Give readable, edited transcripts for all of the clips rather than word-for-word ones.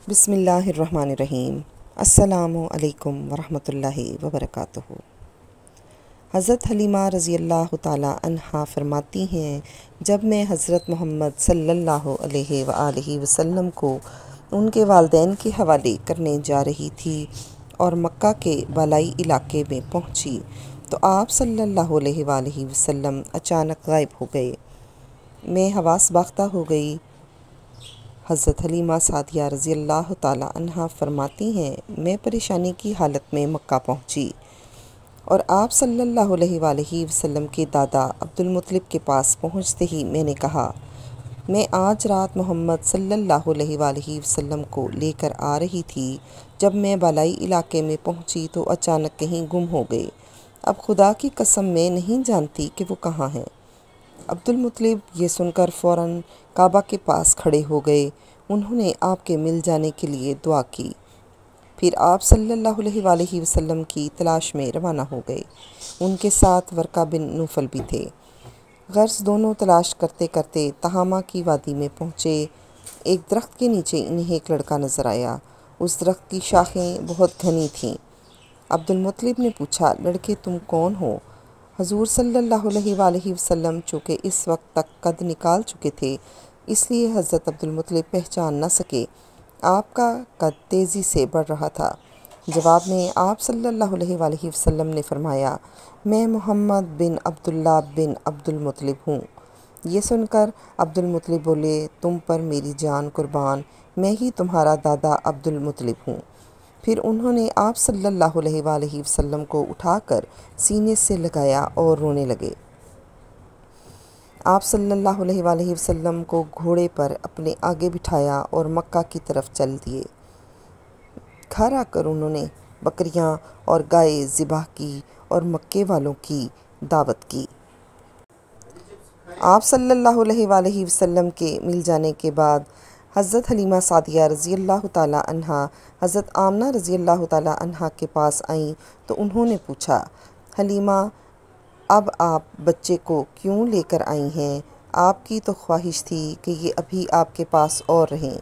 بسم اللہ الرحمن الرحیم۔ السلام علیکم ورحمۃ اللہ وبرکاتہ۔ حضرت حلیمہ رضی اللہ تعالیٰ عنہا فرماتی ہیں، جب میں حضرت محمد صلی اللہ علیہ وآلہ وسلم کو ان کے والدین کے حوالے کرنے جا رہی تھی اور مکہ کے بالائی علاقے میں پہنچی تو آپ صلی اللہ علیہ وآلہ وسلم اچانک غائب ہو گئے۔ میں حواس باختہ ہو گئی۔ حضرت حلیمہ سعدیہ رضی اللہ تعالیٰ عنہا فرماتی ہیں، میں پریشانی کی حالت میں مکہ پہنچی اور آپ صلی اللہ علیہ وآلہ وسلم کے دادا عبدالمطلب کے پاس پہنچتے ہی میں نے کہا، میں آج رات محمد صلی اللہ علیہ وآلہ وسلم کو لے کر آ رہی تھی۔ جب میں بالائی علاقے میں پہنچی تو اچانک کہیں گم ہو گئے۔ اب خدا کی قسم میں نہیں جانتی کہ وہ کہاں ہیں۔ عبدالمطلب یہ سن کر فوراً کعبہ کے پاس کھڑے ہو گئے۔ انہوں نے آپ کے مل جانے کے لیے دعا کی، پھر آپ صلی اللہ علیہ وآلہ وسلم کی تلاش میں روانہ ہو گئے۔ ان کے ساتھ ورقہ بن نوفل بھی تھے۔ غرض دونوں تلاش کرتے کرتے تہامہ کی وادی میں پہنچے۔ ایک درخت کے نیچے انہیں ایک لڑکا نظر آیا۔ اس درخت کی شاخیں بہت گھنی تھیں۔ عبدالمطلب نے پوچھا، لڑکے تم کون ہو؟ حضور صلی اللہ علیہ وآلہ وسلم چونکہ اس وقت تک قد نکال چکے تھے، اس لیے حضرت عبدالمطلب پہچان نہ سکے۔ آپ کا قد تیزی سے بڑھ رہا تھا۔ جواب میں آپ صلی اللہ علیہ وآلہ وسلم نے فرمایا، میں محمد بن عبداللہ بن عبدالمطلب ہوں۔ یہ سن کر عبدالمطلب بولے، تم پر میری جان قربان، میں ہی تمہارا دادا عبدالمطلب ہوں۔ پھر انہوں نے آپ صلی اللہ علیہ وآلہ وسلم کو اٹھا کر سینے سے لگایا اور رونے لگے۔ آپ صلی اللہ علیہ وآلہ وسلم کو گھوڑے پر اپنے آگے بٹھایا اور مکہ کی طرف چل دیے۔ گھر آ کر انہوں نے بکریاں اور گائے ذبح کی اور مکے والوں کی دعوت کی۔ آپ صلی اللہ علیہ وآلہ وسلم کے مل جانے کے بعد حضرت حلیمہ سعدیہ رضی اللہ تعالیٰ عنہا حضرت آمنہ رضی اللہ تعالیٰ عنہا کے پاس آئیں تو انہوں نے پوچھا، حلیمہ اب آپ بچے کو کیوں لے کر آئی ہیں؟ آپ کی تو خواہش تھی کہ یہ ابھی آپ کے پاس اور رہیں۔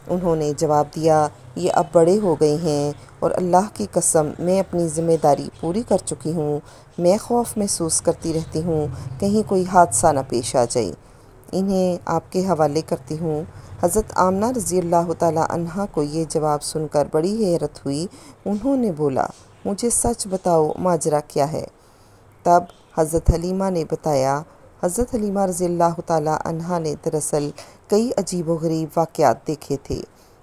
انہوں نے جواب دیا، یہ اب بڑے ہو گئے ہیں اور اللہ کی قسم میں اپنی ذمہ داری پوری کر چکی ہوں۔ میں خوف محسوس کرتی رہتی ہوں کہیں کوئی حادثہ نہ پیش آ جائے۔ انہیں آپ کے حوالے کرتی ہوں۔ حضرت آمنہ رضی اللہ تعالیٰ عنہا کو یہ جواب سن کر بڑی حیرت ہوئی۔ انہوں نے بولا، مجھے سچ بتاؤ ماجرا کیا ہے؟ تب حضرت حلیمہ نے بتایا، حضرت حلیمہ رضی اللہ تعالیٰ عنہا نے دراصل کئی عجیب و غریب واقعات دیکھے تھے۔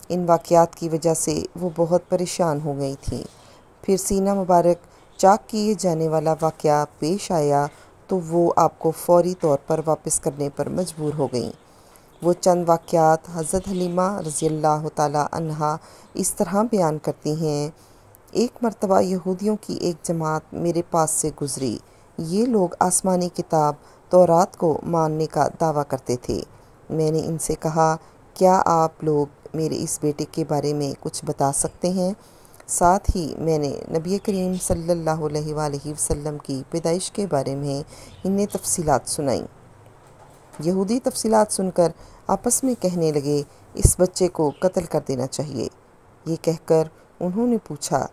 ان واقعات کی وجہ سے وہ بہت پریشان ہو گئی تھیں۔ پھر سینہ مبارک چاک کیے جانے والا واقعہ پیش آیا تو وہ آپ کو فوری طور پر واپس کرنے پر مجبور ہو گئیں۔ وہ چند واقعات حضرت حلیمہ رضی اللہ تعالیٰ عنہا اس طرح بیان کرتی ہیں، ایک مرتبہ یہودیوں کی ایک جماعت میرے پاس سے گزری۔ یہ لوگ آسمانی کتاب تورات کو ماننے کا دعویٰ کرتے تھے۔ میں نے ان سے کہا، کیا آپ لوگ میرے اس بیٹے کے بارے میں کچھ بتا سکتے ہیں؟ ساتھ ہی میں نے نبی کریم صلی اللہ علیہ وآلہ وسلم کی پیدائش کے بارے میں انہیں تفصیلات سنائیں۔ یہودی تفصیلات سن کر آپس میں کہنے لگے، اس بچے کو قتل کر دینا چاہیے۔ یہ کہہ کر انہوں نے پوچھا،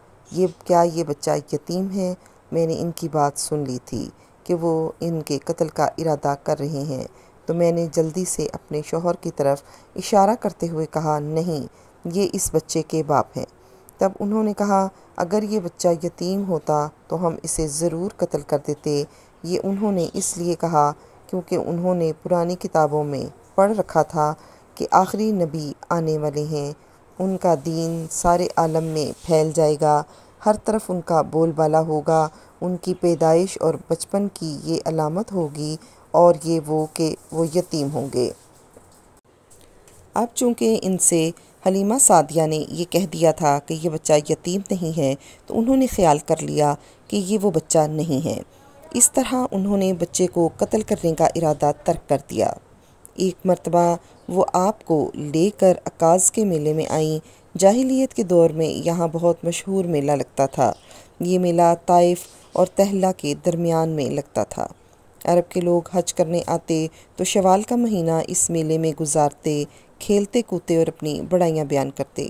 کیا یہ بچہ یتیم ہے؟ میں نے ان کی بات سن لی تھی کہ وہ ان کے قتل کا ارادہ کر رہے ہیں، تو میں نے جلدی سے اپنے شوہر کی طرف اشارہ کرتے ہوئے کہا، نہیں، یہ اس بچے کے باپ ہیں۔ تب انہوں نے کہا، اگر یہ بچہ یتیم ہوتا تو ہم اسے ضرور قتل کر دیتے۔ یہ انہوں نے اس لیے کہا کیونکہ انہوں نے پرانی کتابوں میں پڑھ رکھا تھا کہ آخری نبی آنے والے ہیں، ان کا دین سارے عالم میں پھیل جائے گا، ہر طرف ان کا بول بالا ہوگا، ان کی پیدائش اور بچپن کی یہ علامت ہوگی اور یہ کہ وہ یتیم ہوں گے۔ اب چونکہ ان سے حلیمہ سعدیہ نے یہ کہہ دیا تھا کہ یہ بچہ یتیم نہیں ہے، تو انہوں نے خیال کر لیا کہ یہ وہ بچہ نہیں ہے۔ اس طرح انہوں نے بچے کو قتل کرنے کا ارادہ ترک کر دیا۔ ایک مرتبہ وہ آپ کو لے کر عکاظ کے میلے میں آئیں۔ جاہلیت کے دور میں یہاں بہت مشہور میلہ لگتا تھا۔ یہ میلہ طائف اور طحلہ کے درمیان میں لگتا تھا۔ عرب کے لوگ حج کرنے آتے تو شوال کا مہینہ اس میلے میں گزارتے، کھیلتے کودتے اور اپنی بڑائیاں بیان کرتے۔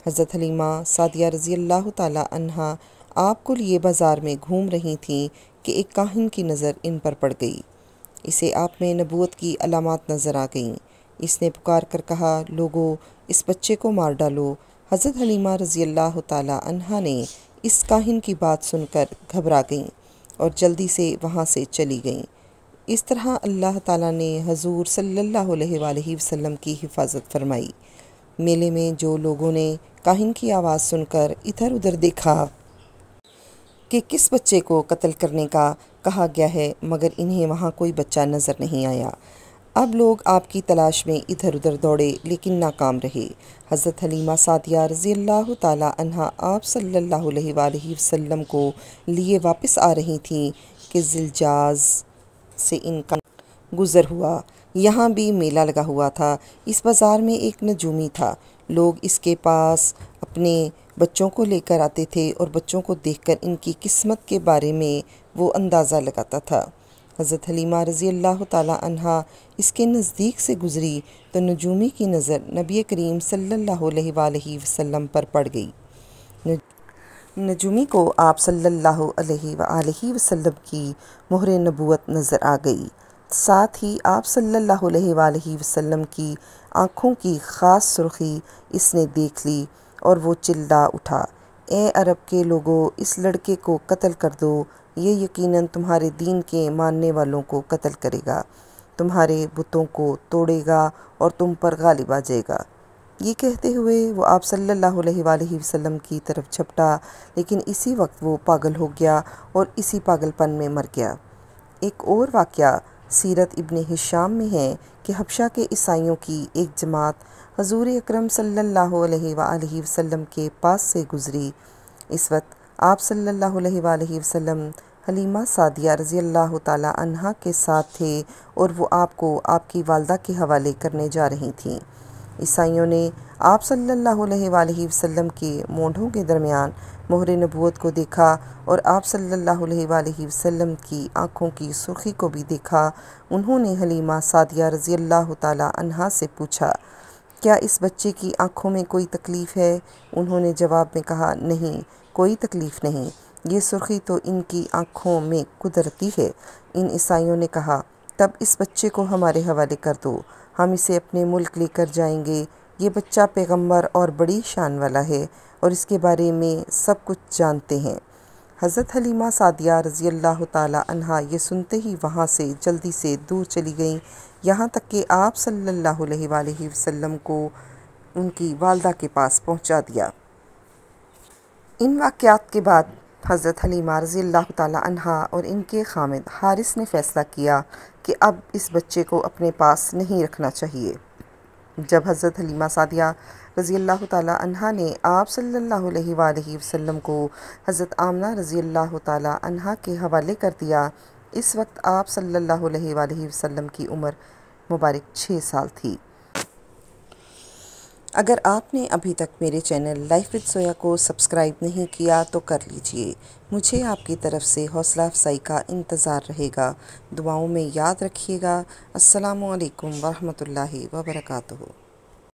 حضرت حلیمہ سعدیہ رضی اللہ تعالی عنہا آپ کو لیے بازار میں گھوم رہی تھیں کہ ایک کاہن کی نظر ان پر پڑ گئی۔ اسے آپ میں نبوت کی علامات نظر آ گئیں۔ اس نے پکار کر کہا، لوگو اس بچے کو مار ڈالو۔ حضرت حلیمہ رضی اللہ تعالی عنہا نے اس کاہن کی بات سن کر گھبرا گئیں اور جلدی سے وہاں سے چلی گئیں۔ اس طرح اللہ تعالیٰ نے حضور صلی اللہ علیہ وآلہ وسلم کی حفاظت فرمائی۔ میلے میں جو لوگوں نے کاہن کی آواز سن کر ادھر ادھر دیکھا کہ کس بچے کو قتل کرنے کا کہا گیا ہے، مگر انہیں وہاں کوئی بچہ نظر نہیں آیا۔ اب لوگ آپ کی تلاش میں ادھر ادھر دوڑے لیکن ناکام رہے۔ حضرت حلیمہ سعدیہ رضی اللہ تعالی عنہا آپ صلی اللہ علیہ وآلہ وسلم کو لیے واپس آ رہی تھیں کہ ذیلجاز سے ان کا گزر ہوا۔ یہاں بھی میلہ لگا ہوا تھا۔ اس بازار میں ایک نجومی تھا۔ لوگ اس کے پاس اپنے بچوں کو لے کر آتے تھے اور بچوں کو دیکھ کر ان کی قسمت کے بارے میں وہ اندازہ لگاتا تھا۔ حضرت حلیمہ رضی اللہ تعالی عنہا اس کے نزدیک سے گزری تو نجومی کی نظر نبی کریم صلی اللہ علیہ وآلہ وسلم پر پڑ گئی۔ نجومی کو آپ صلی اللہ علیہ وآلہ وسلم کی مہر نبوت نظر آ گئی۔ ساتھ ہی آپ صلی اللہ علیہ وآلہ وسلم کی آنکھوں کی خاص سرخی اس نے دیکھ لی اور وہ چلا اٹھا، اے عرب کے لوگو، اس لڑکے کو قتل کر دو، یہ یقیناً تمہارے دین کے ماننے والوں کو قتل کرے گا، تمہارے بتوں کو توڑے گا اور تم پر غالب آ جائے گا۔ یہ کہتے ہوئے وہ آپ صلی اللہ علیہ وآلہ وسلم کی طرف جھپٹا، لیکن اسی وقت وہ پاگل ہو گیا اور اسی پاگل پن میں مر گیا۔ ایک اور واقعہ سیرت ابن ہشام میں ہے کہ حبشہ کے عیسائیوں کی ایک جماعت حضور اکرم صلی اللہ علیہ وآلہ وسلم کے پاس سے گزری۔ اس وقت آپ صلی اللہ علیہ وآلہ وسلم حلیمہ سعدیہ رضی اللہ تعالی عنہا کے ساتھ تھے اور وہ آپ کو آپ کی والدہ کے حوالے کرنے جا رہی تھیں۔ عیسائیوں نے آپ صلی اللہ علیہ وآلہ وسلم کے مونڈھوں کے درمیان مہر نبوت کو دیکھا اور آپ صلی اللہ علیہ وآلہ وسلم کی آنکھوں کی سرخی کو بھی دیکھا۔ انہوں نے حلیمہ سعدیہ رضی اللہ تعالی عنہا سے پوچھا، کیا اس بچے کی آنکھوں میں کوئی تکلیف ہے؟ انہوں نے جواب میں کہا، نہیں، کوئی تکلیف نہیں، یہ سرخی تو ان کی آنکھوں میں قدرتی ہے۔ ان عیسائیوں نے کہا، تب اس بچے کو ہمارے حوالے کر دو، ہم اسے اپنے ملک لے کر جائیں گے۔ یہ بچہ پیغمبر اور بڑی شان والا ہے اور اس کے بارے میں سب کچھ جانتے ہیں۔ حضرت حلیمہ سعدیہ رضی اللہ تعالی عنہا یہ سنتے ہی وہاں سے جلدی سے دور چلی گئیں، یہاں تک کہ آپ صلی اللہ علیہ وآلہ وسلم کو ان کی والدہ کے پاس پہنچا دیا۔ ان واقعات کے بعد حضرت حلیمہ رضی اللہ تعالی عنہا اور ان کے خامد حارث نے فیصلہ کیا کہ اب اس بچے کو اپنے پاس نہیں رکھنا چاہیے۔ جب حضرت حلیمہ سعدیہ رضی اللہ تعالی عنہا نے آپ صلی اللہ علیہ وآلہ وسلم کو حضرت آمنہ رضی اللہ تعالی عنہا کے حوالے کر دیا، اس وقت آپ صلی اللہ علیہ وآلہ وسلم کی عمر مبارک 6 سال تھی۔ اگر آپ نے ابھی تک میرے چینل لائف وتھ سویا کو سبسکرائب نہیں کیا تو کر لیجئے۔ مجھے آپ کی طرف سے حوصلہ افزائی کا انتظار رہے گا۔ دعاؤں میں یاد رکھیے گا۔ السلام علیکم ورحمۃ اللہ وبرکاتہ۔